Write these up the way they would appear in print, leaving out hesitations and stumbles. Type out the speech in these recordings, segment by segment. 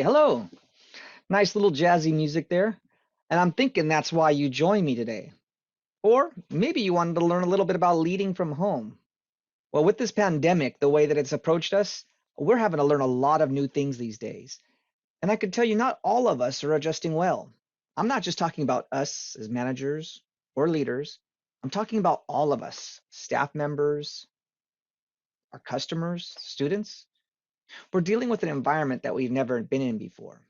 Hello. Nice little jazzy music there. And I'm thinking that's why you joined me today. Or maybe you wanted to learn a little bit about leading from home. Well, with this pandemic, the way that it's approached us, we're having to learn a lot of new things these days. And I can tell you, not all of us are adjusting well. I'm not just talking about us as managers or leaders. I'm talking about all of us, staff members, our customers, students. We're dealing with an environment that we've never been in before.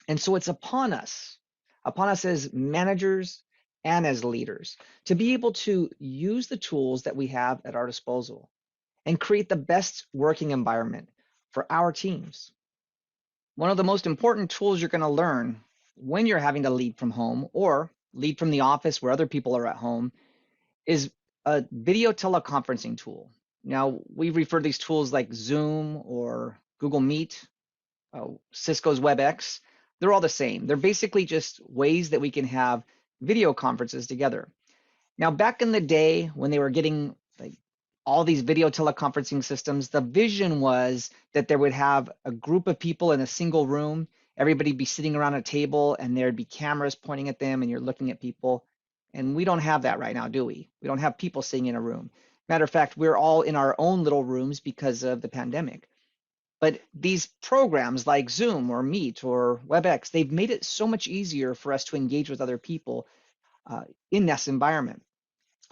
And so it's upon us as managers and as leaders, to be able to use the tools that we have at our disposal and create the best working environment for our teams. One of the most important tools you're going to learn when you're having to lead from home or lead from the office where other people are at home is a video teleconferencing tool. Now, we refer to these tools like Zoom or Google Meet, Cisco's WebEx. They're all the same. They're basically just ways that we can have video conferences together. Now, back in the day when they were getting like all these video teleconferencing systems, the vision was that they would have a group of people in a single room. Everybody be sitting around a table and there'd be cameras pointing at them and you're looking at people. And we don't have that right now, do we? We don't have people sitting in a room. Matter of fact, we're all in our own little rooms because of the pandemic. But these programs like Zoom or Meet or WebEx, they've made it so much easier for us to engage with other people in this environment.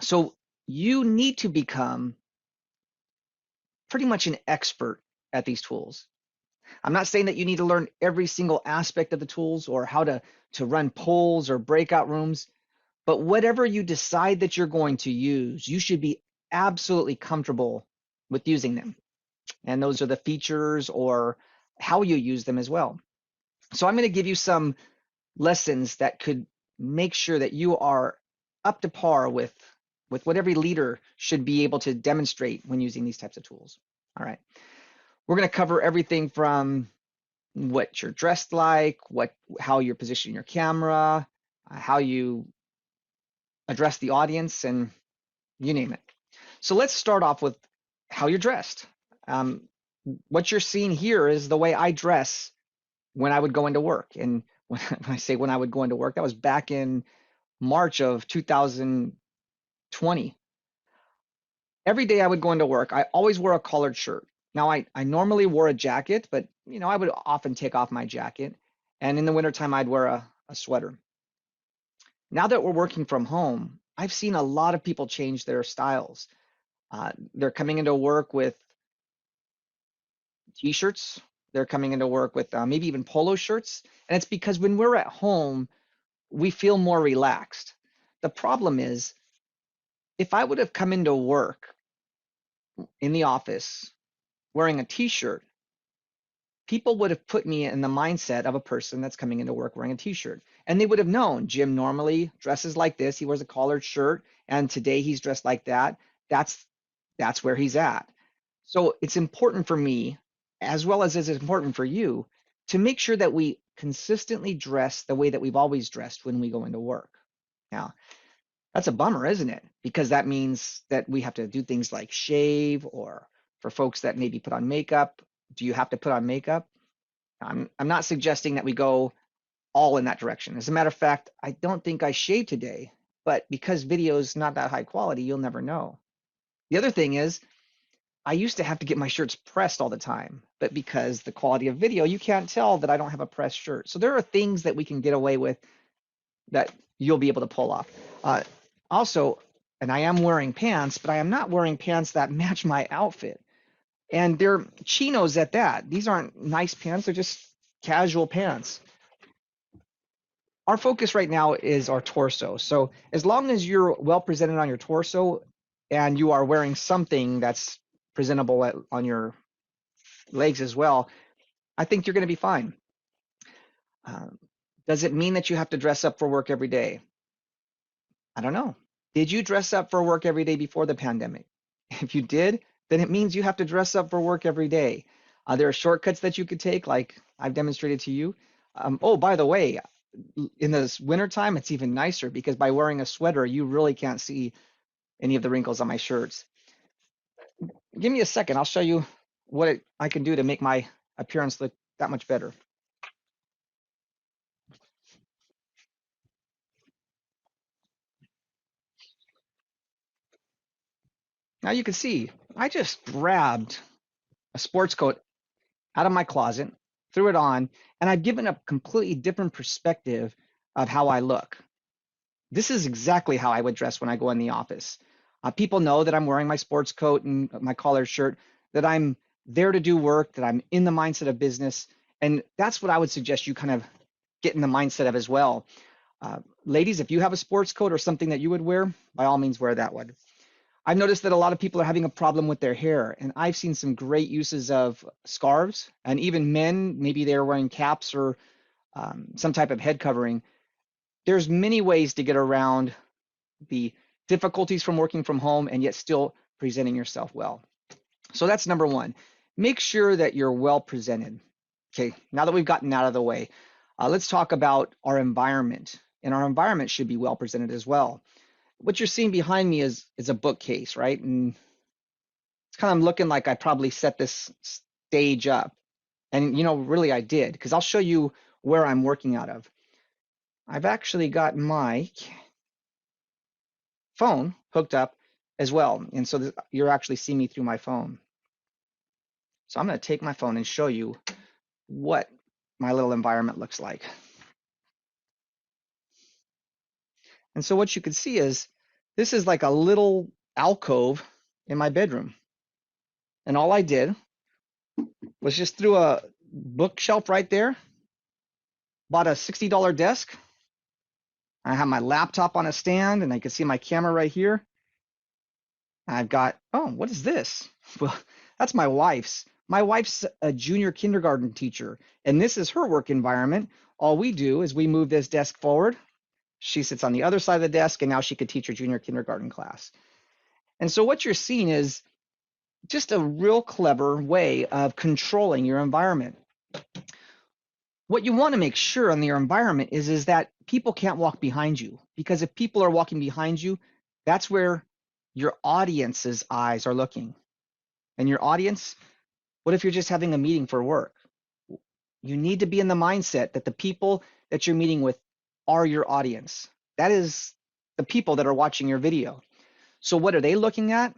So you need to become pretty much an expert at these tools. I'm not saying that you need to learn every single aspect of the tools or how to run polls or breakout rooms, but whatever you decide that you're going to use, you should be absolutely comfortable with using them. And those are the features or how you use them as well. So I'm going to give you some lessons that could make sure that you are up to par with what every leader should be able to demonstrate when using these types of tools. All right. We're going to cover everything from what you're dressed like, how you're positioning your camera, how you address the audience, and you name it. So let's start off with how you're dressed. What you're seeing here is the way I dress when I would go into work. And when I say when I would go into work, that was back in March of 2020. Every day I would go into work, I always wore a collared shirt. Now I normally wore a jacket, but I would often take off my jacket. And in the wintertime, I'd wear a sweater. Now that we're working from home, I've seen a lot of people change their styles. They're coming into work with t-shirts. They're coming into work with maybe even polo shirts. And it's because when we're at home, we feel more relaxed. The problem is, if I would have come into work in the office wearing a t-shirt, people would have put me in the mindset of a person that's coming into work wearing a t-shirt. And they would have known Jim normally dresses like this. He wears a collared shirt, and today he's dressed like that. That's where he's at. So it's important for me, as well as it's important for you, to make sure that we consistently dress the way that we've always dressed when we go into work. Now, that's a bummer, isn't it? Because that means that we have to do things like shave, or for folks that maybe put on makeup, do you have to put on makeup? I'm not suggesting that we go all in that direction. As a matter of fact, I don't think I shaved today, but because video is not that high quality, you'll never know. The other thing is, I used to have to get my shirts pressed all the time, but because the quality of video, you can't tell that I don't have a pressed shirt. So there are things that we can get away with that you'll be able to pull off. Also, and I am wearing pants, but I am not wearing pants that match my outfit. And they're chinos at that. These aren't nice pants, they're just casual pants. Our focus right now is our torso. So as long as you're well presented on your torso and you are wearing something that's presentable on your legs as well, I think you're going to be fine. Does it mean that you have to dress up for work every day? I don't know. Did you dress up for work every day before the pandemic? If you did, then it means you have to dress up for work every day. There are shortcuts that you could take, like I've demonstrated to you. Oh, by the way, in this wintertime, it's even nicer because by wearing a sweater, you really can't see any of the wrinkles on my shirts. Give me a second. I'll show you what I can do to make my appearance look that much better. Now you can see, I just grabbed a sports coat out of my closet, threw it on, and I've given a completely different perspective of how I look. This is exactly how I would dress when I go in the office. People know that I'm wearing my sports coat and my collared shirt, that I'm there to do work, that I'm in the mindset of business. And that's what I would suggest you kind of get in the mindset of as well. Ladies, if you have a sports coat or something that you would wear, by all means wear that one. I've noticed that a lot of people are having a problem with their hair, and I've seen some great uses of scarves, and even men, maybe they're wearing caps or some type of head covering. There's many ways to get around the difficulties from working from home and yet still presenting yourself well. So that's number one. Make sure that you're well presented. Okay, now that we've gotten out of the way, let's talk about our environment. And our environment should be well presented as well. What you're seeing behind me is a bookcase, right? And it's kind of looking like I probably set this stage up. And really I did, because I'll show you where I'm working out of. I've actually got my phone hooked up as well. And so you're actually seeing me through my phone. So I'm going to take my phone and show you what my little environment looks like. And so what you can see is this is like a little alcove in my bedroom. And all I did was just threw a bookshelf right there, bought a $60 desk. I have my laptop on a stand, and I can see my camera right here. I've got, oh, what is this? Well, that's my wife's. My wife's a junior kindergarten teacher, and this is her work environment. All we do is we move this desk forward. She sits on the other side of the desk, and now she could teach her junior kindergarten class. And so what you're seeing is just a real clever way of controlling your environment. What you want to make sure in your environment is that people can't walk behind you, because if people are walking behind you, that's where your audience's eyes are looking. And your audience, what if you're just having a meeting for work? You need to be in the mindset that the people that you're meeting with are your audience. That is the people that are watching your video. So what are they looking at?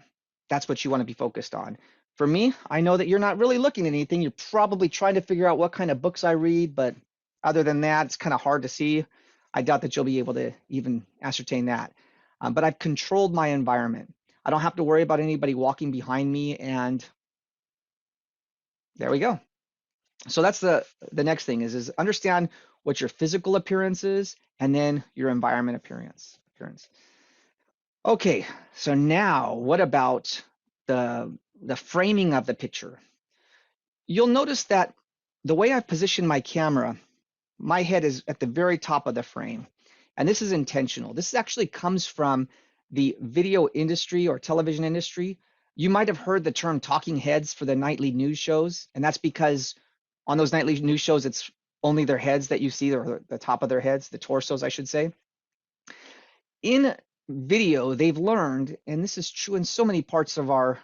That's what you want to be focused on. For me, I know that you're not really looking at anything. You're probably trying to figure out what kind of books I read, but other than that, it's kind of hard to see. I doubt that you'll be able to even ascertain that. But I've controlled my environment. I don't have to worry about anybody walking behind me, and there we go. So that's the next thing is understand what your physical appearance is, and then your environment appearance. Okay, so now what about the framing of the picture? You'll notice that the way I've positioned my camera, my head is at the very top of the frame. And this is intentional. This actually comes from the video industry or television industry. You might have heard the term talking heads for the nightly news shows. And that's because on those nightly news shows, it's only their heads that you see, or the top of their heads, the torsos, I should say. In video, they've learned, and this is true in so many parts of our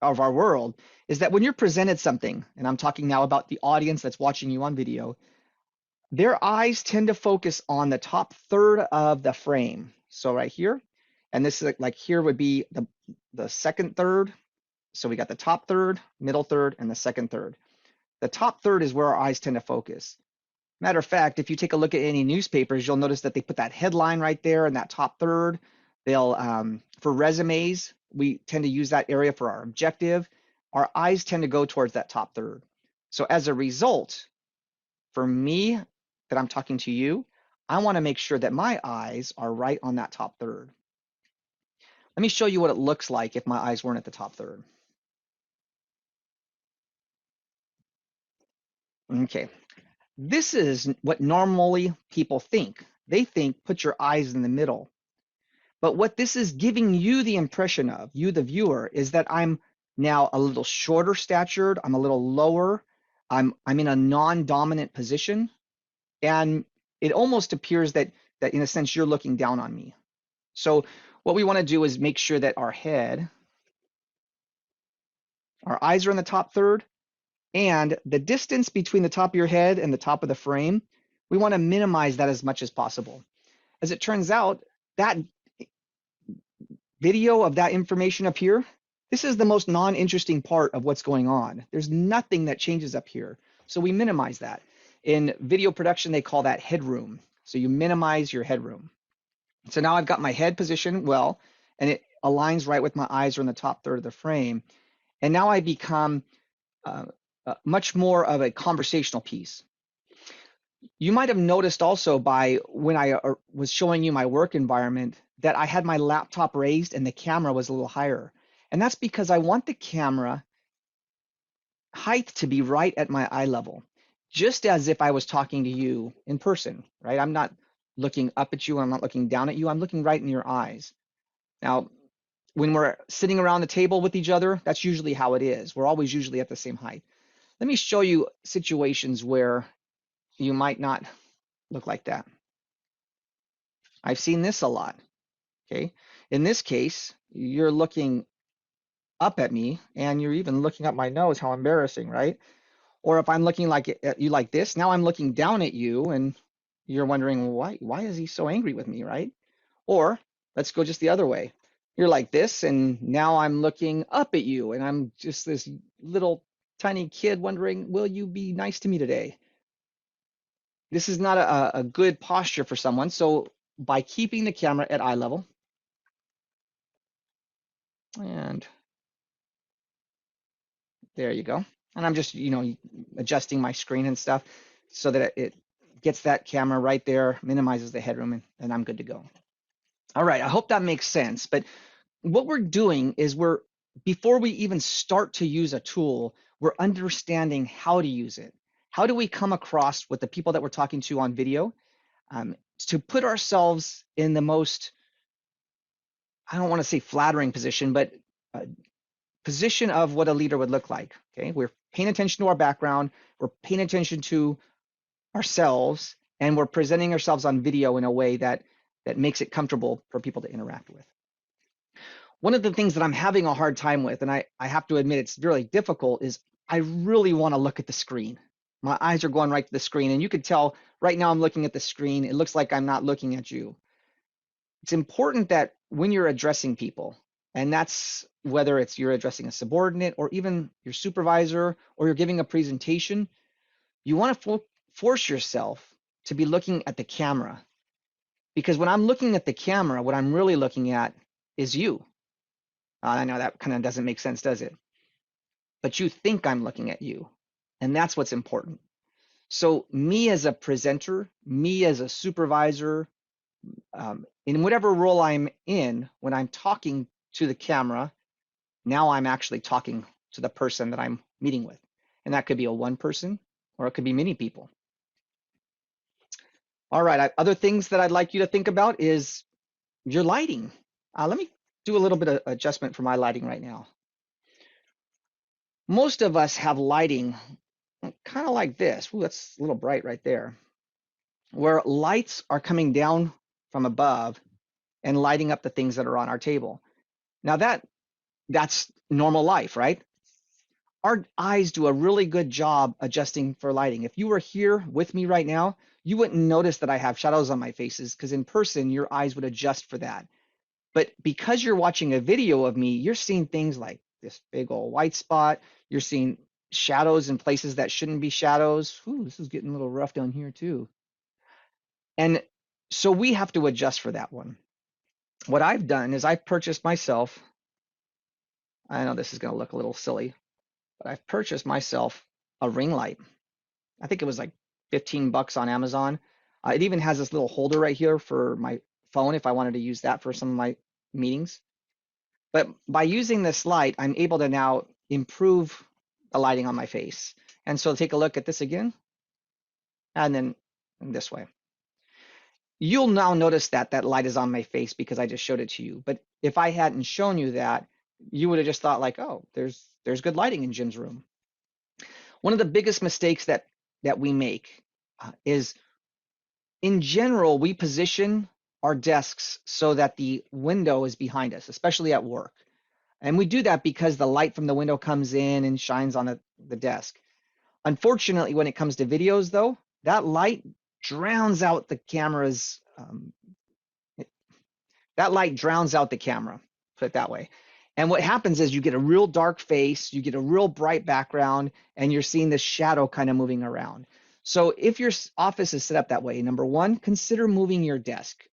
world, is that when you're presented something, and I'm talking now about the audience that's watching you on video, their eyes tend to focus on the top third of the frame. So right here, and this is like here would be the second third. So we got the top third, middle third, and the second third. The top third is where our eyes tend to focus. Matter of fact, if you take a look at any newspapers, you'll notice that they put that headline right there in that top third. They'll, for resumes, we tend to use that area for our objective. Our eyes tend to go towards that top third. So as a result, for me, that I'm talking to you, I want to make sure that my eyes are right on that top third. Let me show you what it looks like if my eyes weren't at the top third. Okay, this is what normally people think. They think put your eyes in the middle. But what this is giving you the impression of, you the viewer, is that I'm now a little shorter statured, I'm a little lower, I'm in a non-dominant position, and it almost appears that in a sense you're looking down on me. So what we want to do is make sure that our head, our eyes are in the top third, and the distance between the top of your head and the top of the frame, we want to minimize that as much as possible. As it turns out, that video of that information up here, this is the most non-interesting part of what's going on. There's nothing that changes up here. So we minimize that. In video production, they call that headroom. So you minimize your headroom. So now I've got my head positioned well, and it aligns right with my eyes are in the top third of the frame. And now I become much more of a conversational piece. You might have noticed also by when I was showing you my work environment that I had my laptop raised and the camera was a little higher. And that's because I want the camera height to be right at my eye level, just as if I was talking to you in person, right? I'm not looking up at you, I'm not looking down at you, I'm looking right in your eyes. Now, when we're sitting around the table with each other, that's usually how it is. We're always usually at the same height. Let me show you situations where you might not look like that. I've seen this a lot, okay? In this case, you're looking up at me and you're even looking up my nose, how embarrassing, right? Or if I'm looking like at you like this, now I'm looking down at you and you're wondering, why is he so angry with me, right? Or let's go just the other way. You're like this and now I'm looking up at you and I'm just this little tiny kid wondering, will you be nice to me today? This is not a good posture for someone. So by keeping the camera at eye level, and there you go. And I'm just, adjusting my screen and stuff so that it gets that camera right there, minimizes the headroom, and I'm good to go. All right, I hope that makes sense. But what we're doing is before we even start to use a tool, we're understanding how to use it. How do we come across with the people that we're talking to on video to put ourselves in the most, I don't want to say flattering position, but position of what a leader would look like, okay? We're paying attention to our background, we're paying attention to ourselves, and we're presenting ourselves on video in a way that makes it comfortable for people to interact with. One of the things that I'm having a hard time with, and I have to admit it's really difficult, is I really want to look at the screen. My eyes are going right to the screen, and you could tell right now I'm looking at the screen. It looks like I'm not looking at you. It's important that when you're addressing people, and that's whether it's you're addressing a subordinate or even your supervisor or you're giving a presentation, you want to force yourself to be looking at the camera. Because when I'm looking at the camera, what I'm really looking at is you. I know that kind of doesn't make sense, does it? But you think I'm looking at you, and that's what's important. So me as a presenter, me as a supervisor, in whatever role I'm in, when I'm talking to the camera, now I'm actually talking to the person that I'm meeting with. And that could be a one person, or it could be many people. All right, other things that I'd like you to think about is your lighting. Let me do a little bit of adjustment for my lighting right now. Most of us have lighting kind of like this. Ooh, that's a little bright right there, where lights are coming down from above and lighting up the things that are on our table. Now that's normal life, right? Our eyes do a really good job adjusting for lighting. If you were here with me right now, you wouldn't notice that I have shadows on my faces because in person, your eyes would adjust for that. But because you're watching a video of me, you're seeing things like this big old white spot. You're seeing shadows in places that shouldn't be shadows. Ooh, this is getting a little rough down here too. And so we have to adjust for that one. What I've done is I've purchased myself, I know this is going to look a little silly, but I've purchased myself a ring light. I think it was like 15 bucks on Amazon. It even has this little holder right here for my phone if I wanted to use that for some of my meetings. But by using this light, I'm able to now improve the lighting on my face. And so take a look at this again, and then this way. You'll now notice that that light is on my face because I just showed it to you. But if I hadn't shown you that, you would have just thought like, oh, there's good lighting in Jim's room. One of the biggest mistakes that we make is, in general, we position our desks so that the window is behind us, especially at work. And we do that because the light from the window comes in and shines on the desk. Unfortunately, when it comes to videos, though, that light drowns out the camera's, that light drowns out the camera. put it that way. And what happens is you get a real dark face, you get a real bright background, and you're seeing this shadow kind of moving around. So if your office is set up that way, number one, consider moving your desk.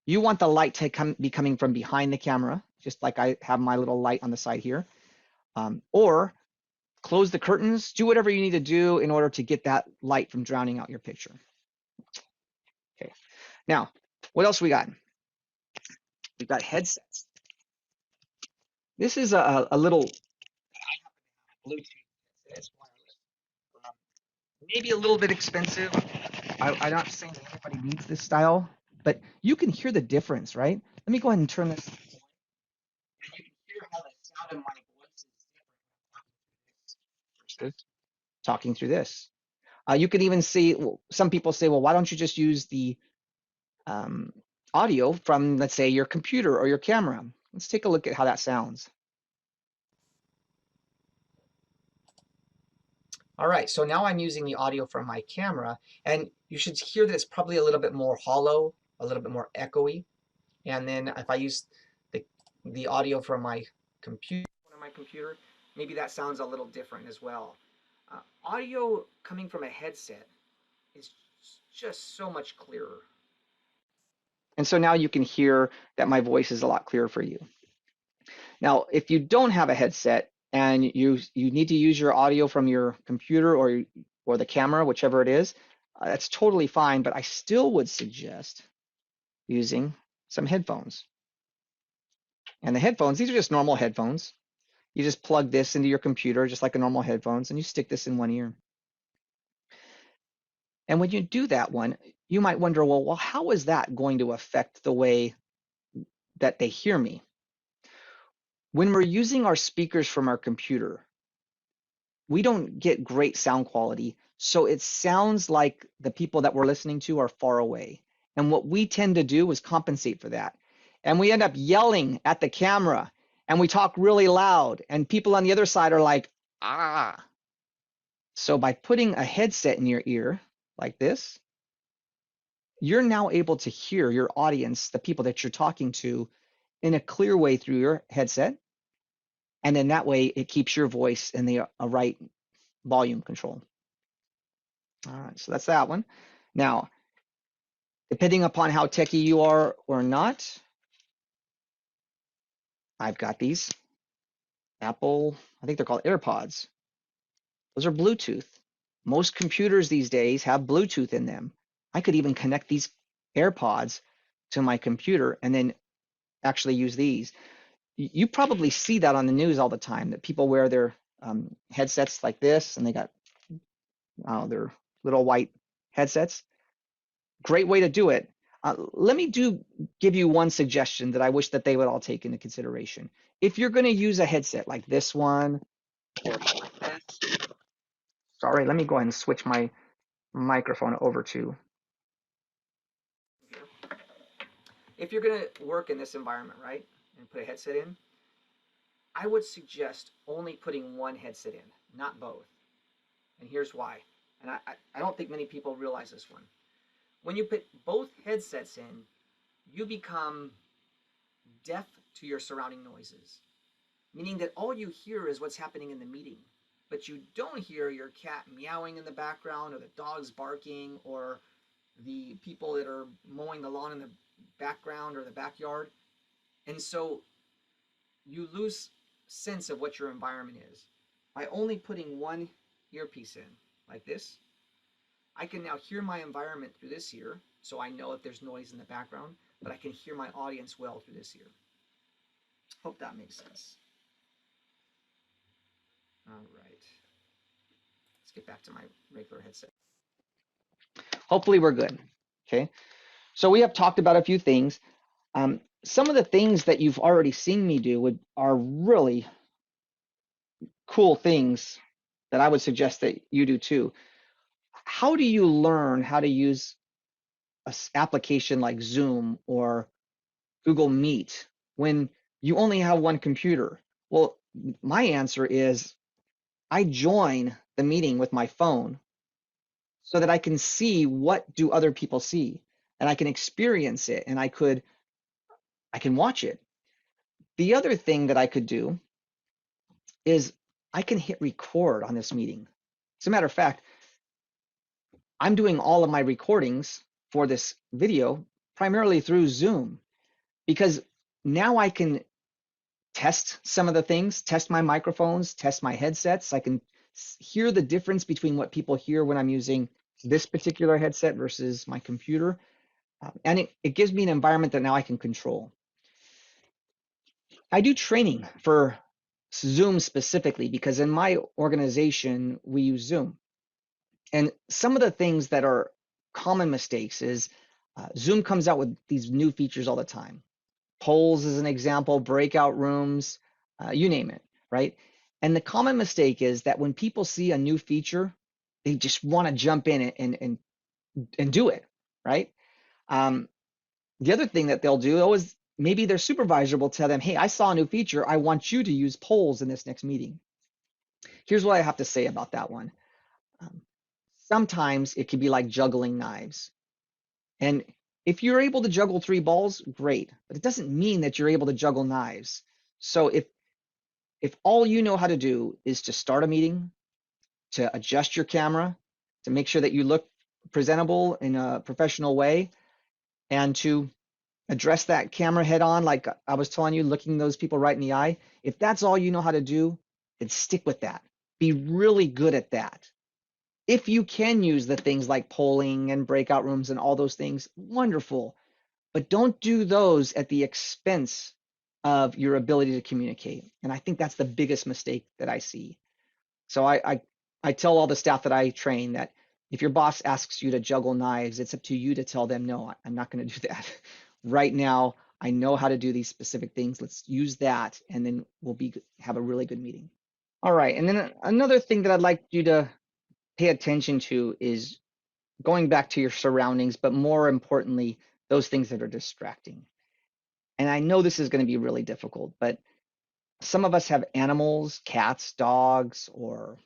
You want the light to be coming from behind the camera, just like I have my little light on the side here. Or close the curtains, do whatever you need to do in order to get that light from drowning out your picture. Okay, now, what else we got? We've got headsets. This is a little Bluetooth. It's wireless. Maybe a little bit expensive. I'm not saying that everybody needs this style, but you can hear the difference, right? Let me go ahead and turn this. And you can hear how the sound of my voice is different versus talking through this. You can even see, some people say, well, why don't you just use the audio from, let's say, your computer or your camera? Let's take a look at how that sounds. All right, so now I'm using the audio from my camera, and you should hear that it's probably a little bit more hollow, a little bit more echoey. And then if I use the audio from my computer, maybe that sounds a little different as well. Audio coming from a headset is just so much clearer. And so now you can hear that my voice is a lot clearer for you. Now, if you don't have a headset and you need to use your audio from your computer or the camera, whichever it is, that's totally fine, but I still would suggest using some headphones. And the headphones, these are just normal headphones. You just plug this into your computer just like a normal headphones, and you stick this in one ear. And when you do that one, you might wonder, well, how is that going to affect the way that they hear me? When we're using our speakers from our computer, we don't get great sound quality, so it sounds like the people that we're listening to are far away. And what we tend to do is compensate for that. And we end up yelling at the camera, and we talk really loud, and people on the other side are like, ah. So by putting a headset in your ear like this, you're now able to hear your audience, the people that you're talking to, in a clear way through your headset. And then that way it keeps your voice in the right volume control. All right, so that's that one. Now, depending upon how techy you are or not, I've got these Apple, I think they're called AirPods. Those are Bluetooth. Most computers these days have Bluetooth in them. I could even connect these AirPods to my computer and then actually use these. You probably see that on the news all the time, that people wear their headsets like this, and they got their little white headsets. Great way to do it. Let me give you one suggestion that I wish that they would all take into consideration. If you're going to use a headset like this one, or like this, sorry, let me go ahead and switch my microphone over to. If you're going to work in this environment, right, and put a headset in, I would suggest only putting one headset in, not both. And here's why. And I don't think many people realize this one. When you put both headsets in, you become deaf to your surrounding noises, meaning that all you hear is what's happening in the meeting, but you don't hear your cat meowing in the background, or the dogs barking, or the people that are mowing the lawn in the background or the backyard. And so you lose sense of what your environment is. By only putting one earpiece in, like this, I can now hear my environment through this ear, so I know if there's noise in the background, but I can hear my audience well through this ear. Hope that makes sense. All right. Let's get back to my regular headset. Hopefully we're good. Okay. So we have talked about a few things. Some of the things that you've already seen me do are really cool things that I would suggest that you do too. How do you learn how to use an application like Zoom or Google Meet when you only have one computer? Well, my answer is I join the meeting with my phone so that I can see what do other people see, and I can experience it, and I can watch it. The other thing that I could do is I can hit record on this meeting. As a matter of fact, I'm doing all of my recordings for this video primarily through Zoom because now I can test some of the things, test my microphones, test my headsets. I can hear the difference between what people hear when I'm using this particular headset versus my computer. And it gives me an environment that now I can control. I do training for Zoom specifically because in my organization, we use Zoom. And some of the things that are common mistakes is Zoom comes out with these new features all the time. Polls is an example, breakout rooms, you name it, right? And the common mistake is that when people see a new feature, they just want to jump in and do it, right? The other thing that they'll do is maybe their supervisor will tell them, hey, I saw a new feature. I want you to use polls in this next meeting. Here's what I have to say about that one. Sometimes it can be like juggling knives. And if you're able to juggle 3 balls, great, but it doesn't mean that you're able to juggle knives. So if all you know how to do is to start a meeting, to adjust your camera, to make sure that you look presentable in a professional way, and to address that camera head on, like I was telling you, looking those people right in the eye, if that's all you know how to do, then stick with that. Be really good at that. If you can use the things like polling and breakout rooms and all those things, wonderful. But don't do those at the expense of your ability to communicate. And I think that's the biggest mistake that I see. So I tell all the staff that I train that if your boss asks you to juggle knives, it's up to you to tell them, no, I'm not going to do that. Right now, I know how to do these specific things. Let's use that, and then we'll have a really good meeting. All right, and then another thing that I'd like you to pay attention to is going back to your surroundings, but more importantly, those things that are distracting. And I know this is going to be really difficult, but some of us have animals, cats, dogs, or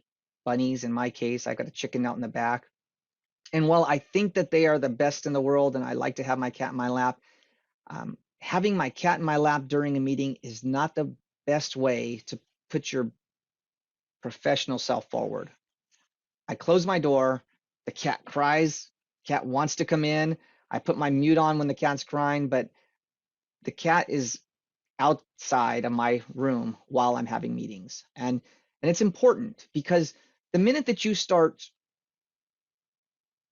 bunnies. In my case, I got a chicken out in the back. And while I think that they are the best in the world, and I like to have my cat in my lap, having my cat in my lap during a meeting is not the best way to put your professional self forward. I close my door, the cat cries, cat wants to come in. I put my mute on when the cat's crying, but the cat is outside of my room while I'm having meetings. And it's important because the minute that you start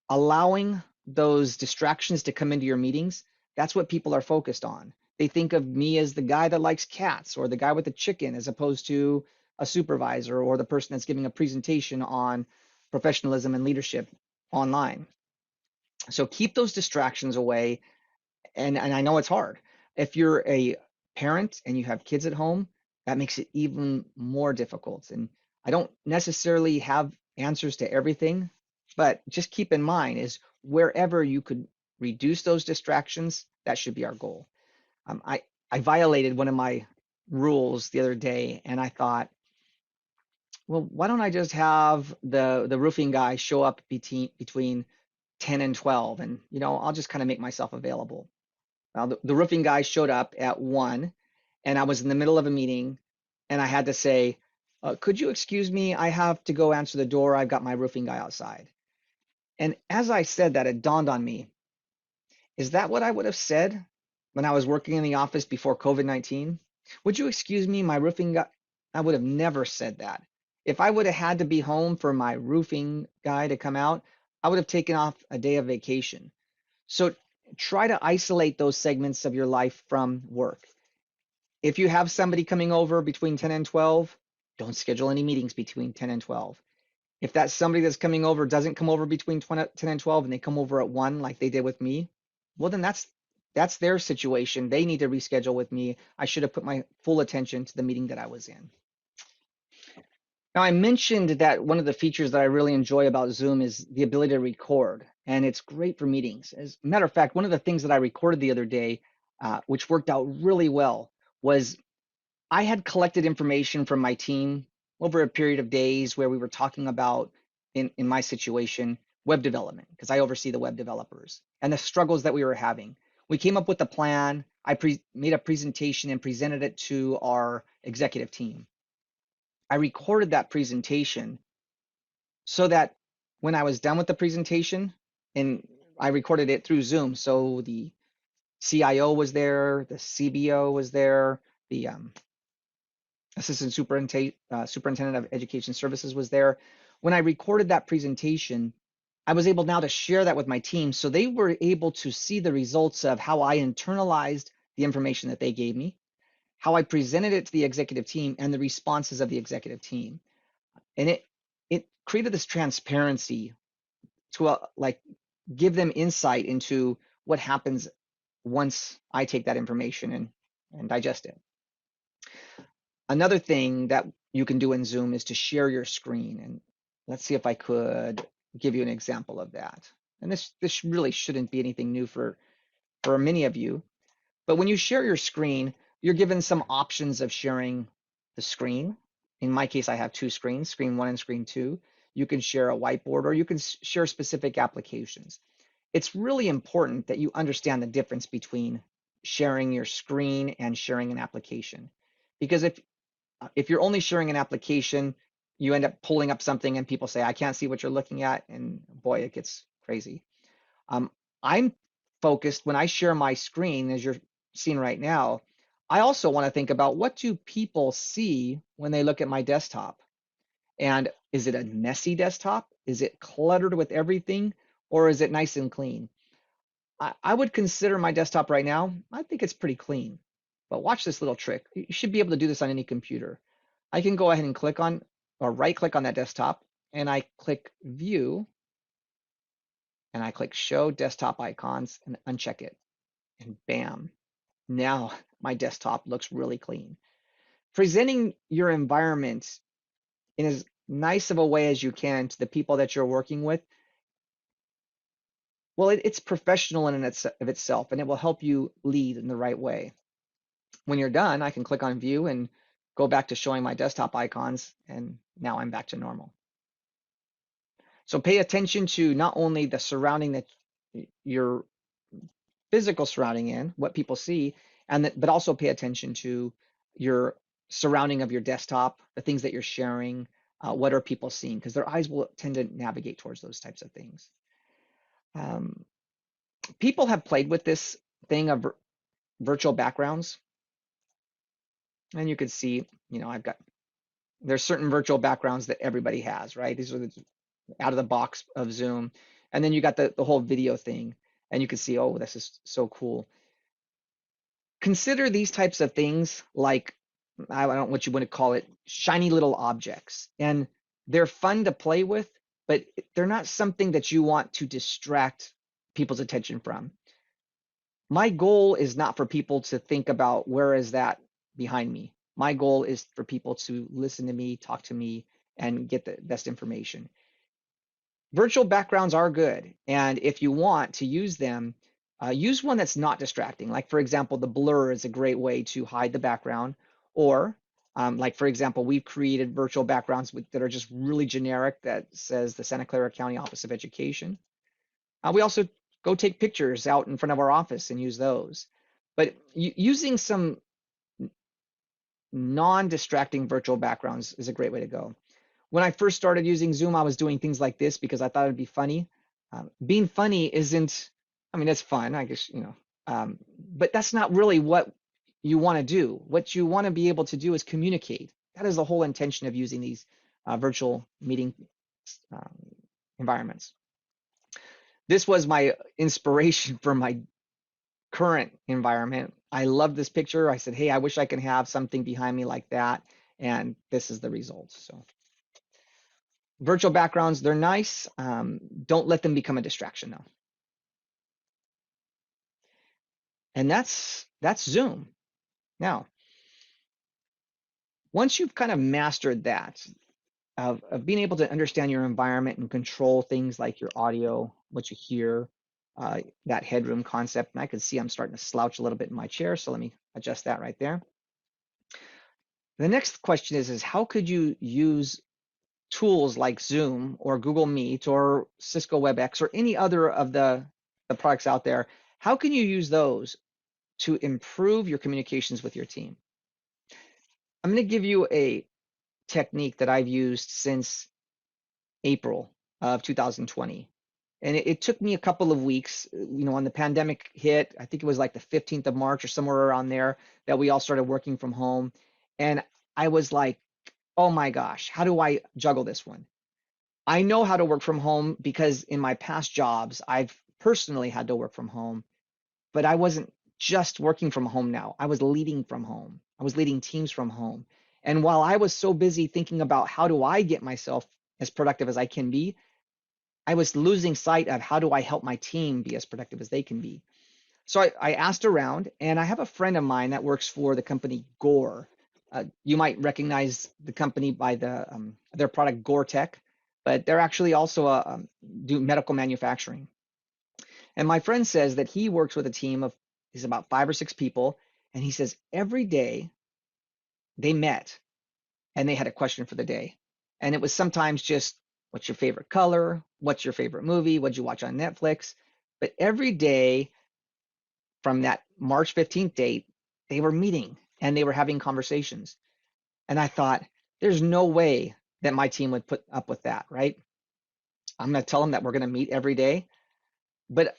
allowing those distractions to come into your meetings, that's what people are focused on. They think of me as the guy that likes cats or the guy with the chicken as opposed to a supervisor or the person that's giving a presentation on professionalism and leadership online. So keep those distractions away. And I know it's hard. If you're a parent and you have kids at home, that makes it even more difficult. And I don't necessarily have answers to everything, but just keep in mind is wherever you could reduce those distractions, that should be our goal. I violated one of my rules the other day, and I thought, well, why don't I just have the roofing guy show up between 10 and 12, and I'll just kind of make myself available. Well, the roofing guy showed up at 1, and I was in the middle of a meeting, and I had to say, could you excuse me? I have to go answer the door. I've got my roofing guy outside. And as I said that, it dawned on me, is that what I would have said when I was working in the office before COVID-19? Would you excuse me, my roofing guy? I would have never said that. If I would have had to be home for my roofing guy to come out, I would have taken off a day of vacation. So try to isolate those segments of your life from work. If you have somebody coming over between 10 and 12, don't schedule any meetings between 10 and 12. If that somebody that's coming over doesn't come over between 10 and 12 and they come over at 1 like they did with me, well, then that's their situation. They need to reschedule with me. I should have put my full attention to the meeting that I was in. Now, I mentioned that one of the features that I really enjoy about Zoom is the ability to record, and it's great for meetings. As a matter of fact, one of the things that I recorded the other day, which worked out really well, was I had collected information from my team over a period of days where we were talking about, in my situation, web development, because I oversee the web developers, and the struggles that we were having. We came up with a plan. I made a presentation and presented it to our executive team. I recorded that presentation so that when I was done with the presentation, and I recorded it through Zoom, so the CIO was there, the CBO was there, the assistant superintendent of education services was there. When I recorded that presentation, I was able now to share that with my team, so they were able to see the results of how I internalized the information that they gave me, how I presented it to the executive team, and the responses of the executive team. And it created this transparency to like give them insight into what happens once I take that information and digest it. Another thing that you can do in Zoom is to share your screen. And let's see if I could give you an example of that. And this really shouldn't be anything new for many of you. But when you share your screen, you're given some options of sharing the screen. In my case, I have two screens, screen 1 and screen 2. You can share a whiteboard, or you can share specific applications. It's really important that you understand the difference between sharing your screen and sharing an application. Because if you're only sharing an application, you end up pulling up something and people say, I can't see what you're looking at, and boy, it gets crazy. I'm focused when I share my screen, as you're seeing right now. I also want to think about, what do people see when they look at my desktop? And is it a messy desktop? Is it cluttered with everything? Or is it nice and clean? I would consider my desktop right now, I think it's pretty clean. But watch this little trick. You should be able to do this on any computer. I can go ahead and click on, or right click on that desktop, and I click View, and I click Show Desktop Icons and uncheck it. And bam, now my desktop looks really clean. Presenting your environment in as nice of a way as you can to the people that you're working with, well, it's professional in of itself, and it will help you lead in the right way. When you're done, I can click on View and go back to showing my desktop icons, and now I'm back to normal. So pay attention to not only the surrounding that your physical surrounding in, what people see, but also pay attention to your surrounding of your desktop, the things that you're sharing, what are people seeing, because their eyes will tend to navigate towards those types of things. People have played with this thing of virtual backgrounds, and you can see, there's certain virtual backgrounds that everybody has, right? These are the out of the box of Zoom. And then you got the whole video thing, and you can see, oh, this is so cool. Consider these types of things like, I don't know what you want to call it, shiny little objects. And they're fun to play with, but they're not something that you want to distract people's attention from. My goal is not for people to think about, where is that behind me? My goal is for people to listen to me, talk to me, and get the best information. Virtual backgrounds are good, and if you want to use them, use one that's not distracting. Like, for example, the blur is a great way to hide the background. Or like, for example, we've created virtual backgrounds that are just really generic, that says the Santa Clara County Office of Education. We also go take pictures out in front of our office and use those. But using some non-distracting virtual backgrounds is a great way to go. When I first started using Zoom, I was doing things like this because I thought it'd be funny. Being funny isn't, I mean, it's fun, I guess, but that's not really what you want to do. What you want to be able to do is communicate. That is the whole intention of using these virtual meeting environments. This was my inspiration for my current environment. I love this picture. I said, hey, I wish I could have something behind me like that. And this is the result. So virtual backgrounds, they're nice. Don't let them become a distraction though. And that's Zoom. Now, once you've kind of mastered that, of being able to understand your environment and control things like your audio, what you hear, that headroom concept, and I can see I'm starting to slouch a little bit in my chair, so let me adjust that right there. The next question is how could you use tools like Zoom or Google Meet or Cisco WebEx or any other of the products out there? how can you use those to improve your communications with your team? I'm going to give you a technique that I've used since April of 2020. And it took me a couple of weeks, when the pandemic hit. I think it was like the 15th of March or somewhere around there that we all started working from home. And I was like, oh my gosh, how do I juggle this one? I know how to work from home because in my past jobs, I've personally had to work from home, but I wasn't just working from home now. I was leading from home. I was leading teams from home. And while I was so busy thinking about how do I get myself as productive as I can be, I was losing sight of how do I help my team be as productive as they can be. So I asked around, and I have a friend of mine that works for the company Gore. You might recognize the company by their product Gore Tech, but they're actually also do medical manufacturing. And my friend says that he works with a team of he's about 5 or 6 people, and he says every day they met and they had a question for the day, and it was sometimes just what's your favorite color, what's your favorite movie, what'd you watch on Netflix, but every day from that March 15th date, they were meeting and they were having conversations. And I thought, there's no way that my team would put up with that, right? I'm going to tell them that we're going to meet every day. But,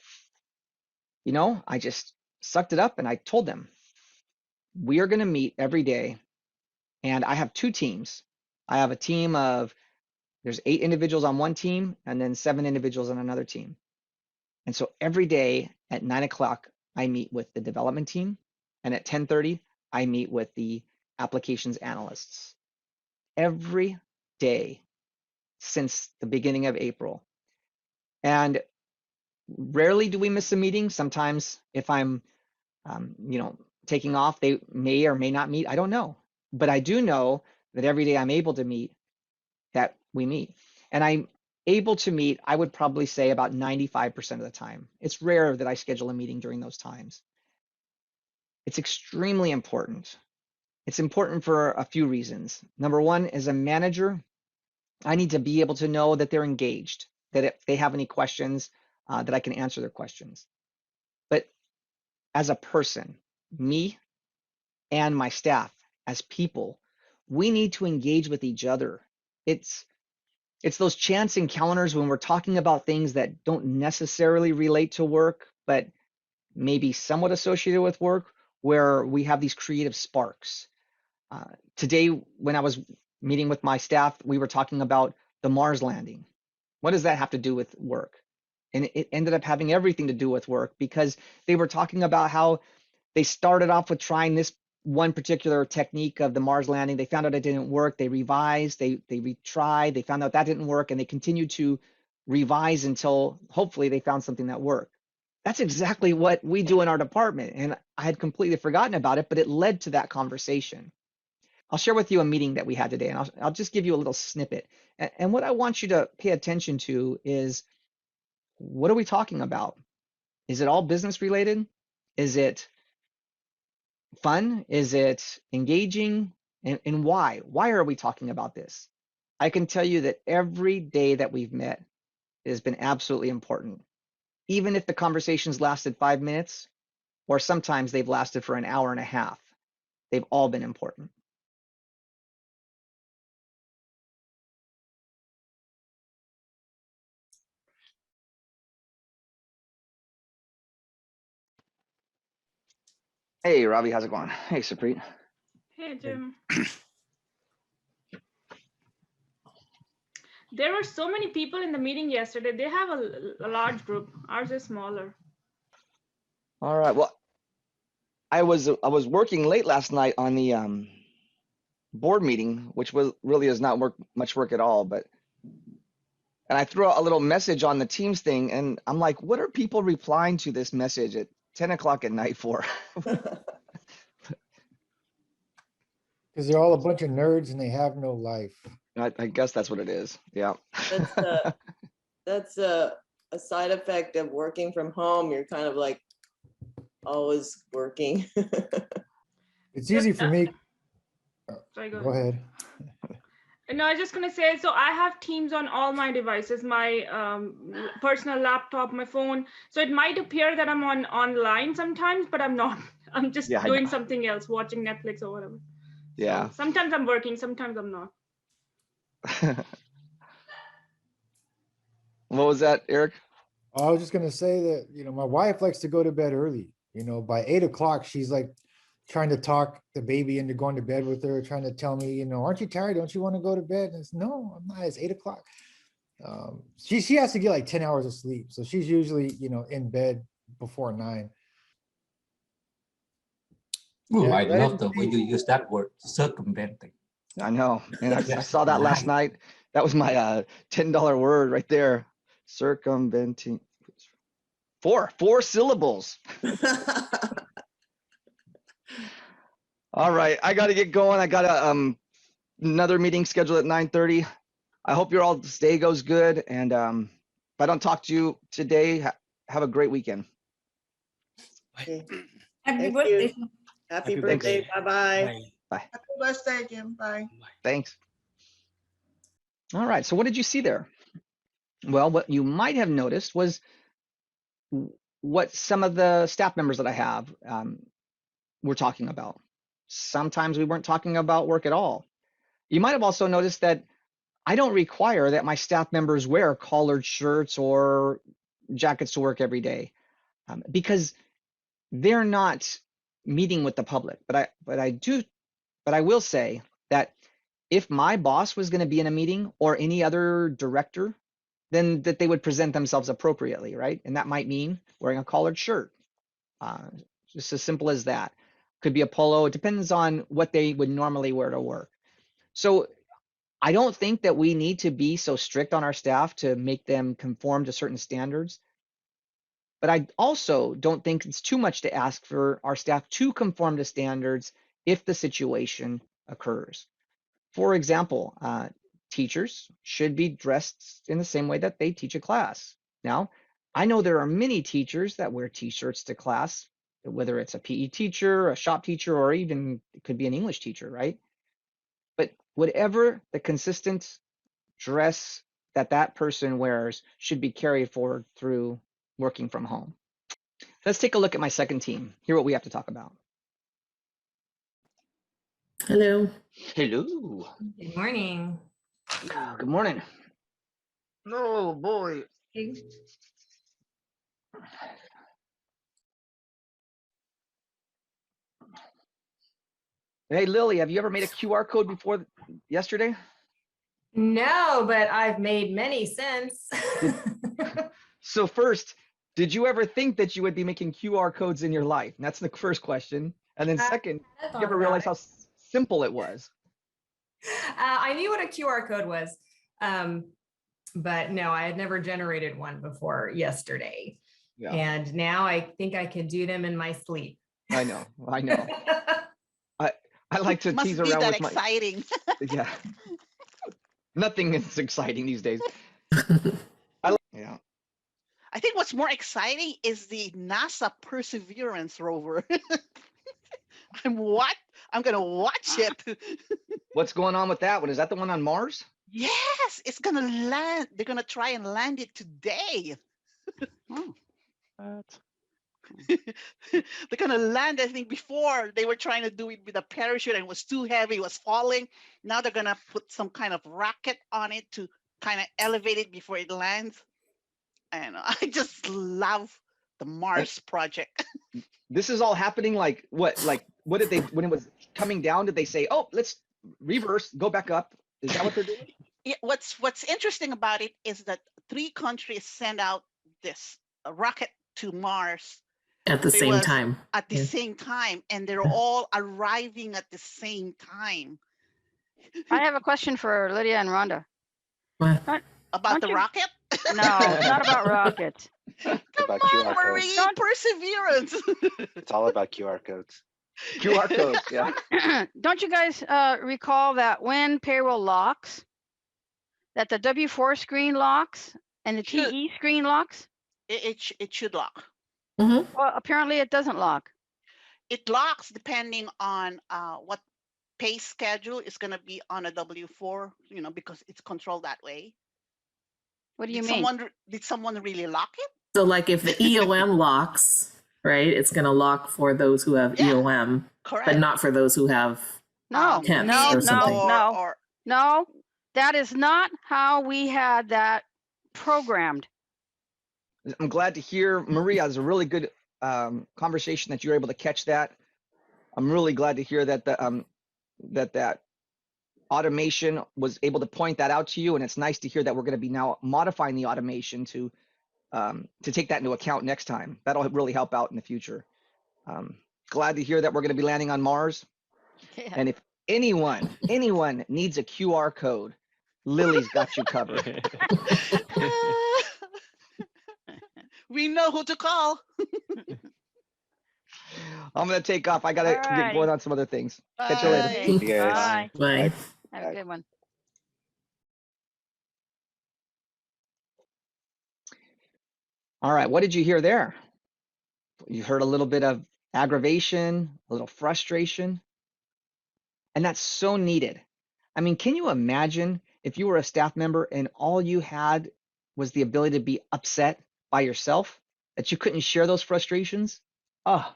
I just sucked it up and I told them, we are going to meet every day. And I have 2 teams. I have a team of, there's 8 individuals on one team and then 7 individuals on another team. And so every day at 9 o'clock, I meet with the development team. And at 10:30, I meet with the applications analysts. Every day since the beginning of April. And rarely do we miss a meeting. Sometimes if I'm, taking off, they may or may not meet. I don't know. But I do know that every day I'm able to meet, that we meet. And I'm able to meet, I would probably say about 95% of the time. It's rare that I schedule a meeting during those times. It's extremely important. It's important for a few reasons. Number one, as a manager, I need to be able to know that they're engaged, that if they have any questions, that I can answer their questions. But as a person, me and my staff, as people, we need to engage with each other. It's those chance encounters when we're talking about things that don't necessarily relate to work, but maybe somewhat associated with work, where we have these creative sparks. Today, when I was meeting with my staff, we were talking about the Mars landing. What does that have to do with work? And it ended up having everything to do with work because they were talking about how they started off with trying this one particular technique of the Mars landing. They found out it didn't work. They revised, they retried, they found out that didn't work, and they continued to revise until hopefully they found something that worked. That's exactly what we do in our department. And I had completely forgotten about it, but it led to that conversation. I'll share with you a meeting that we had today, and I'll just give you a little snippet. And what I want you to pay attention to is, what are we talking about? Is it all business related? Is it fun? Is it engaging? And why? Why are we talking about this? I can tell you that every day that we've met has been absolutely important. Even if the conversations lasted 5 minutes, or sometimes they've lasted for an hour and a half, they've all been important. Hey, Robbie, how's it going? Hey, Supreet. Hey, Jim. There were so many people in the meeting yesterday. They have a large group. Ours is smaller. All right. Well, I was working late last night on the board meeting, which really is not much work at all. And I threw out a little message on the Teams thing, and I'm like, what are people replying to this message at 10 o'clock at night for? Because they're all a bunch of nerds and they have no life. I guess that's what it is. Yeah. That's a side effect of working from home. You're kind of like always working. It's easy for me. Sorry, Go ahead. No, I was just gonna say, so I have Teams on all my devices, my personal laptop, my phone. So it might appear that I'm online sometimes, but I'm not. I'm just Yeah, I doing know. something else, watching Netflix or whatever. Yeah. So sometimes I'm working, sometimes I'm not. What was that, Eric? I was just gonna say that, my wife likes to go to bed early. By 8 o'clock, she's like trying to talk the baby into going to bed with her, trying to tell me, aren't you tired? Don't you want to go to bed? And it's no, I'm not. It's 8 o'clock. She has to get like 10 hours of sleep. So she's usually, in bed before 9. Ooh, Yeah, I 'cause I love didn't the way see- you use that word, circumventing. I know. And I Yes, saw that last right. night. That was my $10 word right there. Circumventing. Four syllables. All right, I got to get going. I got another meeting scheduled at 9:30. I hope your all's day goes good. And if I don't talk to you today, have a great weekend. Okay. Happy Thank birthday. you. Happy Happy birthday. birthday. Bye-bye. Happy birthday, Jim. Bye. Thanks. All right, so what did you see there? Well, what you might have noticed was what some of the staff members that I have were talking about. Sometimes we weren't talking about work at all. You might have also noticed that I don't require that my staff members wear collared shirts or jackets to work every day because they're not meeting with the public. But I will say that if my boss was going to be in a meeting or any other director, then that they would present themselves appropriately, right? And that might mean wearing a collared shirt. Just as simple as that. Could be a polo. It depends on what they would normally wear to work. So I don't think that we need to be so strict on our staff to make them conform to certain standards. But I also don't think it's too much to ask for our staff to conform to standards if the situation occurs. For example, teachers should be dressed in the same way that they teach a class. Now, I know there are many teachers that wear t-shirts to class, whether it's a PE teacher, a shop teacher, or even it could be an English teacher, right? But whatever the consistent dress that that person wears should be carried forward through working from home. Let's take a look at my second team. Hear what we have to talk about. Hello. Hello. Good morning. Good morning. Oh boy. Hey Lily, have you ever made a QR code before yesterday? No, but I've made many since. So first, did you ever think that you would be making QR codes in your life? And that's the first question. And then second, did you ever realize how simple it was? I knew what a QR code was, but no, I had never generated one before yesterday. Yeah. And now I think I can do them in my sleep. I know. I like to Must tease be around that with my exciting. yeah. Nothing is exciting these days. Yeah. I think what's more exciting is the NASA Perseverance rover. I'm gonna watch it. What's going on with that one? Is that the one on Mars? Yes, it's gonna land. They're gonna try and land it today. They're gonna land, I think before they were trying to do it with a parachute and it was too heavy, it was falling. Now they're gonna put some kind of rocket on it to kind of elevate it before it lands. And I just love the Mars project. This is all happening like what did they, when it was coming down, did they say, oh, let's reverse, go back up? Is that what they're doing? Yeah, what's interesting about it is that 3 countries sent out this rocket to Mars at the same time. At the same time, and they're all arriving at the same time. I have a question for Lydia and Rhonda. What? About the rocket? No, not about rockets. Come about on, QR codes. Marie, perseverance. It's all about QR codes. QR codes, yeah. Don't you guys recall that when payroll locks, that the W4 screen locks and the TE screen locks? It should lock. Mm-hmm. Well, apparently it doesn't lock. It locks depending on what pay schedule is going to be on a W-4, you know, because it's controlled that way? What do you Did mean? someone really lock it? So like if the EOM locks, right, it's going to lock for those who have Yeah, EOM, correct. but not for those who have No, temps no, or no, something. no, or no. That is not how we had that programmed. I'm glad to hear, Maria, it was a really good conversation that you were able to catch that. I'm really glad to hear that that automation was able to point that out to you, and it's nice to hear that we're going to be now modifying the automation to take that into account next time. That'll really help out in the future. Glad to hear that we're going to be landing on Mars. Yeah. And if anyone needs a QR code, Lily's got you covered. we know who to call. I'm going to take off. I got to get Alrighty. going on some other things. Catch you later. Bye. See you guys. Bye. Bye. Have a good one. All right, what did you hear there? You heard a little bit of aggravation, a little frustration, and that's so needed. I mean, can you imagine if you were a staff member and all you had was the ability to be upset by yourself, that you couldn't share those frustrations? Oh,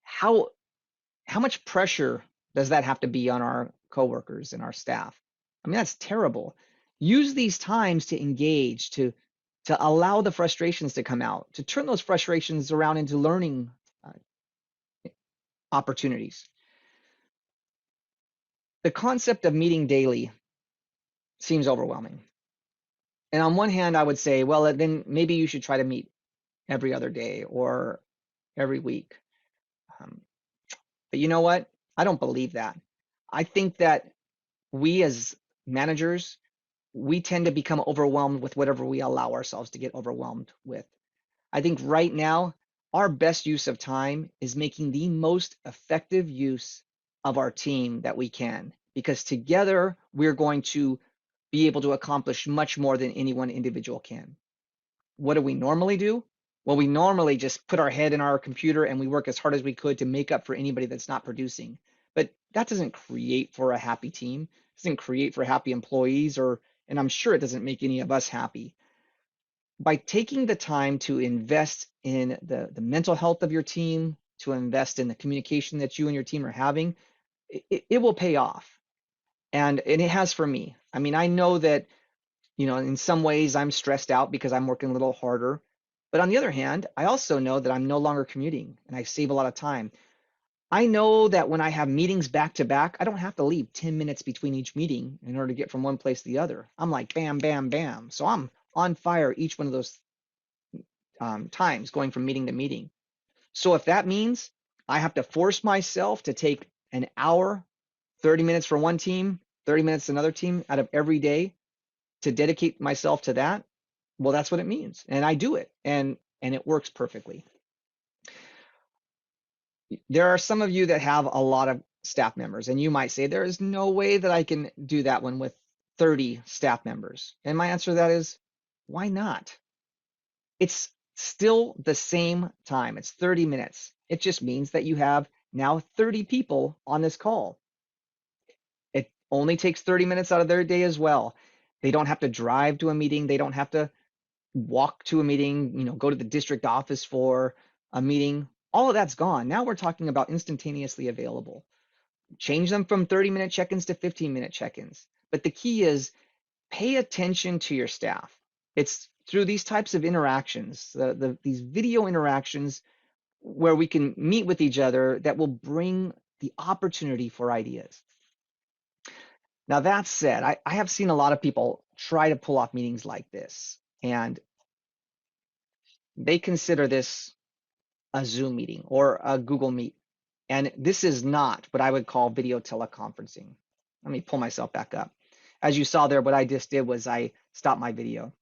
how much pressure does that have to be on our coworkers and our staff? I mean, that's terrible. Use these times to engage, to allow the frustrations to come out, to turn those frustrations around into learning opportunities. The concept of meeting daily seems overwhelming. And on one hand, I would say, well, then maybe you should try to meet every other day or every week. But you know what? I don't believe that. I think that we as managers, we tend to become overwhelmed with whatever we allow ourselves to get overwhelmed with. I think right now, our best use of time is making the most effective use of our team that we can, because together we're going to be able to accomplish much more than any one individual can. What do we normally do? Well, we normally just put our head in our computer and we work as hard as we could to make up for anybody that's not producing. But that doesn't create for a happy team. It doesn't create for happy employees, and I'm sure it doesn't make any of us happy. By taking the time to invest in the mental health of your team, to invest in the communication that you and your team are having, it will pay off. And it has for me. I mean, I know that, you know, in some ways I'm stressed out because I'm working a little harder. But on the other hand, I also know that I'm no longer commuting and I save a lot of time. I know that when I have meetings back to back, I don't have to leave 10 minutes between each meeting in order to get from one place to the other. I'm like, bam, bam, bam. So I'm on fire each one of those times going from meeting to meeting. So if that means I have to force myself to take an hour, 30 minutes for one team, 30 minutes another team out of every day to dedicate myself to that, well, that's what it means. And I do it, and it works perfectly. There are some of you that have a lot of staff members, and you might say, there is no way that I can do that one with 30 staff members. And my answer to that is, why not? It's still the same time. It's 30 minutes. It just means that you have now 30 people on this call. It only takes 30 minutes out of their day as well. They don't have to drive to a meeting. They don't have to walk to a meeting, you know, go to the district office for a meeting. All of that's gone. Now we're talking about instantaneously available. Change them from 30-minute check-ins to 15-minute check-ins. But the key is pay attention to your staff. It's through these types of interactions, these video interactions where we can meet with each other, that will bring the opportunity for ideas. Now, that said, I have seen a lot of people try to pull off meetings like this, and they consider this a Zoom meeting or a Google Meet. And this is not what I would call video teleconferencing. Let me pull myself back up. As you saw there, what I just did was I stopped my video.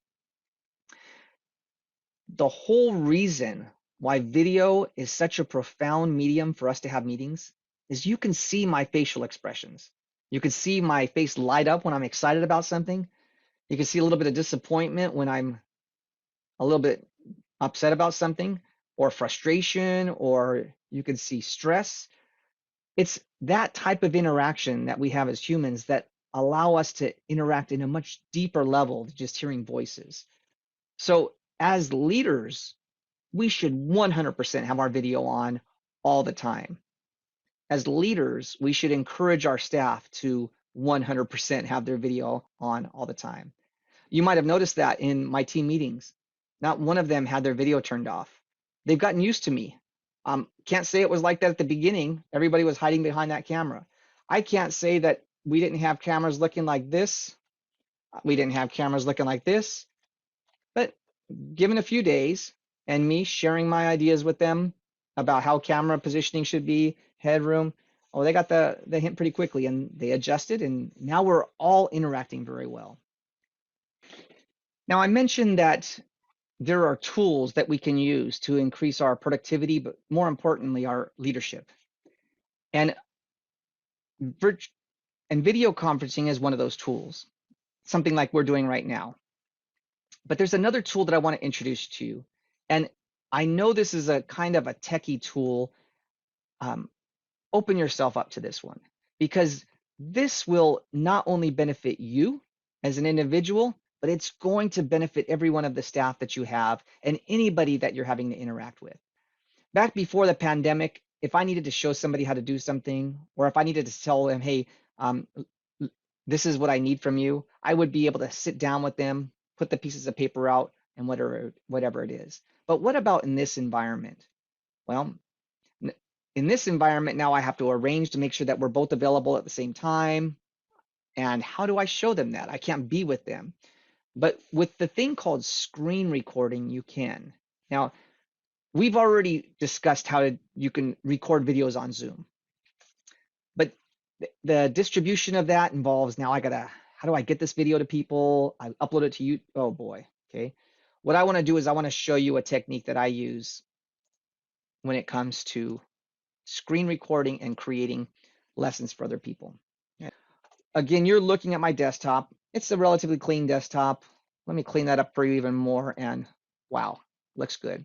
The whole reason why video is such a profound medium for us to have meetings is you can see my facial expressions. You can see my face light up when I'm excited about something. You can see a little bit of disappointment when I'm a little bit upset about something, or frustration, or you can see stress. It's that type of interaction that we have as humans that allow us to interact in a much deeper level than just hearing voices. So as leaders, we should 100% have our video on all the time. As leaders, we should encourage our staff to 100% have their video on all the time. You might have noticed that in my team meetings. Not one of them had their video turned off. They've gotten used to me. Can't say it was like that at the beginning. Everybody was hiding behind that camera. I can't say that we didn't have cameras looking like this. We didn't have cameras looking like this. But given a few days and me sharing my ideas with them about how camera positioning should be, headroom, oh, they got the hint pretty quickly and they adjusted, and now we're all interacting very well. Now, I mentioned that there are tools that we can use to increase our productivity, but more importantly, our leadership. And video conferencing is one of those tools, something like we're doing right now. But there's another tool that I want to introduce to you. And I know this is a kind of a techie tool. Open yourself up to this one, because this will not only benefit you as an individual, but it's going to benefit every one of the staff that you have and anybody that you're having to interact with. Back before the pandemic, if I needed to show somebody how to do something, or if I needed to tell them, hey, this is what I need from you, I would be able to sit down with them, put the pieces of paper out, and whatever it is. But what about in this environment? Well, in this environment now I have to arrange to make sure that we're both available at the same time. And how do I show them that? I can't be with them. But with the thing called screen recording, you can. Now, we've already discussed how you can record videos on Zoom. But the distribution of that involves, now how do I get this video to people? I upload it to you. Oh boy, okay. What I wanna do is I wanna show you a technique that I use when it comes to screen recording and creating lessons for other people. Again, you're looking at my desktop. It's a relatively clean desktop. Let me clean that up for you even more, and wow, looks good.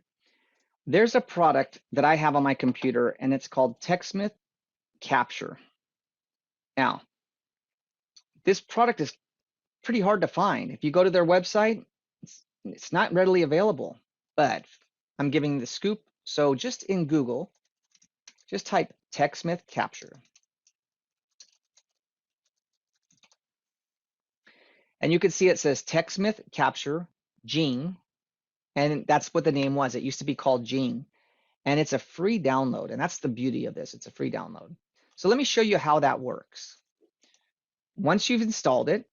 There's a product that I have on my computer, and it's called TechSmith Capture. Now, this product is pretty hard to find. If you go to their website, it's not readily available, but I'm giving the scoop. So just in Google, just type TechSmith Capture. And you can see it says TechSmith Capture Jing, and that's what the name was. It used to be called Jing, and it's a free download, and that's the beauty of this. It's a free download. So let me show you how that works. Once you've installed it,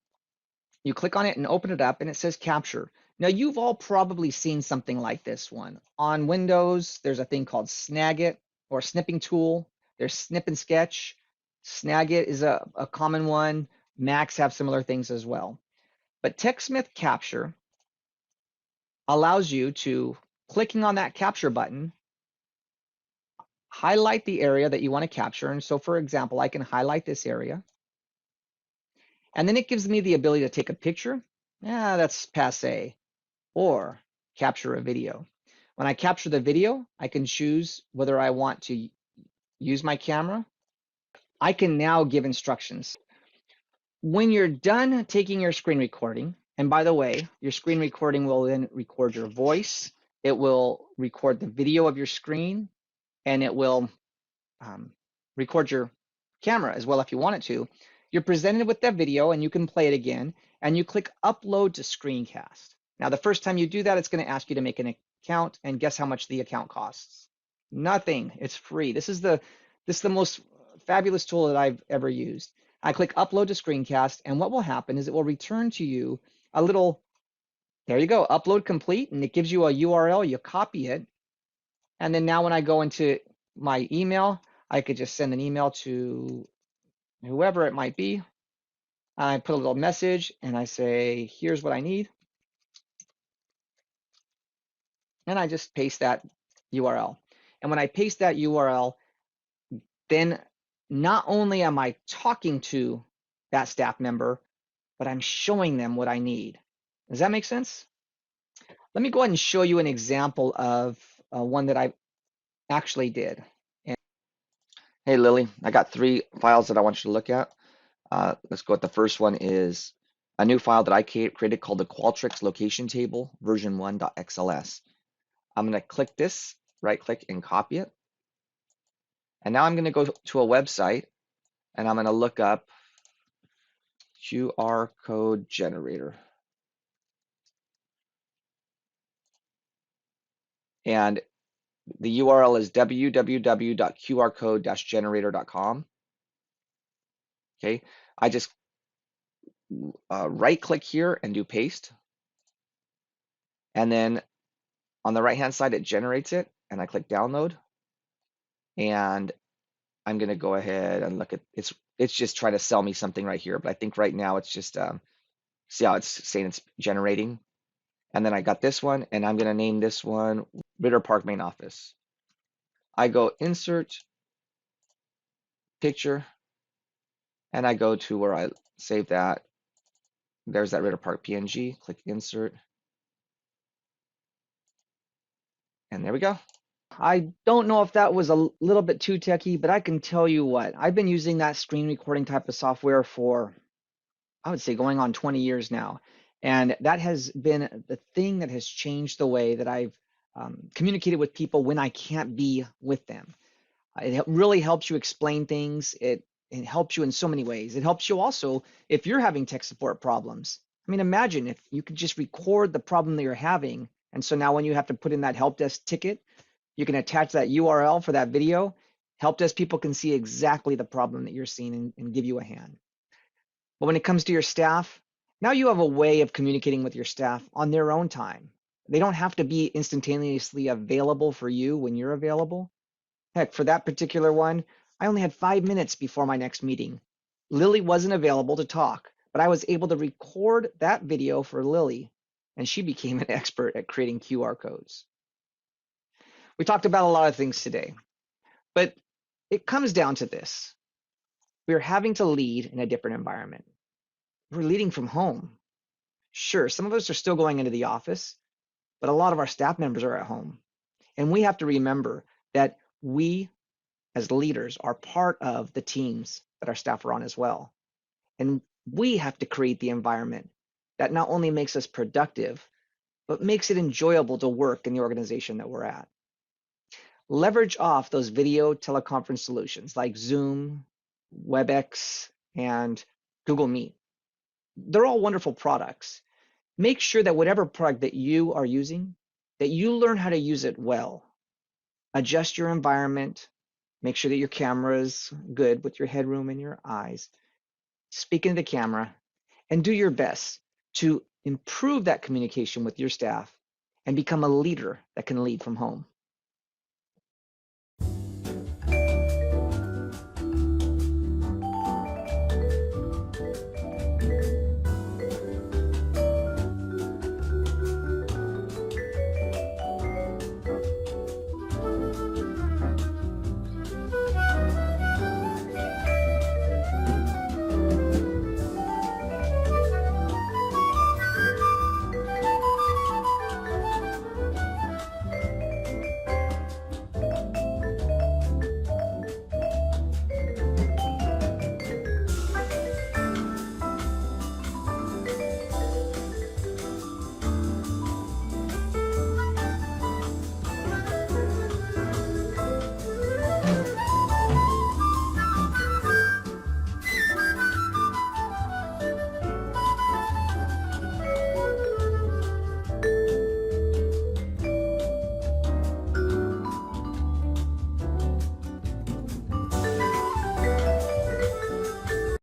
you click on it and open it up, and it says Capture. Now, you've all probably seen something like this one. On Windows, there's a thing called Snagit or Snipping Tool. There's Snip and Sketch. Snagit is a common one. Macs have similar things as well. But TechSmith Capture allows you to, clicking on that capture button, highlight the area that you want to capture. And so, for example, I can highlight this area. And then it gives me the ability to take a picture. Yeah, that's passé. Or capture a video. When I capture the video, I can choose whether I want to use my camera. I can now give instructions. When you're done taking your screen recording, and by the way, your screen recording will then record your voice, it will record the video of your screen, and it will record your camera as well if you want it to. You're presented with that video, and you can play it again, and you click Upload to Screencast. Now, the first time you do that, it's going to ask you to make an account, and guess how much the account costs? Nothing. It's free. This is the most fabulous tool that I've ever used. I click Upload to Screencast, and what will happen is it will return to you a little, there you go, upload complete, and it gives you a URL. You copy it, and then now when I go into my email, I could just send an email to whoever it might be. I put a little message, and I say, here's what I need. And I just paste that URL. And when I paste that URL, then not only am I talking to that staff member, but I'm showing them what I need. Does that make sense? Let me go ahead and show you an example of one that I actually did. And Hey Lily, I got 3 files that I want you to look at. Let's go with the first one is a new file that I created called the Qualtrics location table version 1.xls. I'm going to click this, right click and copy it. And now I'm going to go to a website and I'm going to look up QR code generator. And the URL is www.qrcode-generator.com. Okay, I just right click here and do paste. And then on the right hand side, it generates it and I click download. And I'm going to go ahead and look at it's just trying to sell me something right here. But I think right now it's just see how it's saying it's generating. And then I got this one and I'm going to name this one Ritter Park main office. I go insert picture and I go to where I save that. There's that Ritter Park PNG. Click insert. And there we go. I don't know if that was a little bit too techy, but I can tell you what, I've been using that screen recording type of software for, I would say, going on 20 years now. And that has been the thing that has changed the way that I've communicated with people when I can't be with them. It really helps you explain things. It helps you in so many ways. It helps you also if you're having tech support problems. I mean, imagine if you could just record the problem that you're having. And so now when you have to put in that help desk ticket, you can attach that URL for that video. Help desk people can see exactly the problem that you're seeing and give you a hand. But when it comes to your staff, now you have a way of communicating with your staff on their own time. They don't have to be instantaneously available for you when you're available. Heck, for that particular one, I only had 5 minutes before my next meeting. Lily wasn't available to talk, but I was able to record that video for Lily, and she became an expert at creating QR codes. We talked about a lot of things today, but it comes down to this. We're having to lead in a different environment. We're leading from home. Sure, some of us are still going into the office, but a lot of our staff members are at home. And we have to remember that we as leaders are part of the teams that our staff are on as well. And we have to create the environment that not only makes us productive, but makes it enjoyable to work in the organization that we're at. Leverage off those video teleconference solutions like Zoom, WebEx, and Google Meet. They're all wonderful products. Make sure that whatever product that you are using, that you learn how to use it well. Adjust your environment. Make sure that your camera is good with your headroom and your eyes. Speak into the camera and do your best to improve that communication with your staff and become a leader that can lead from home.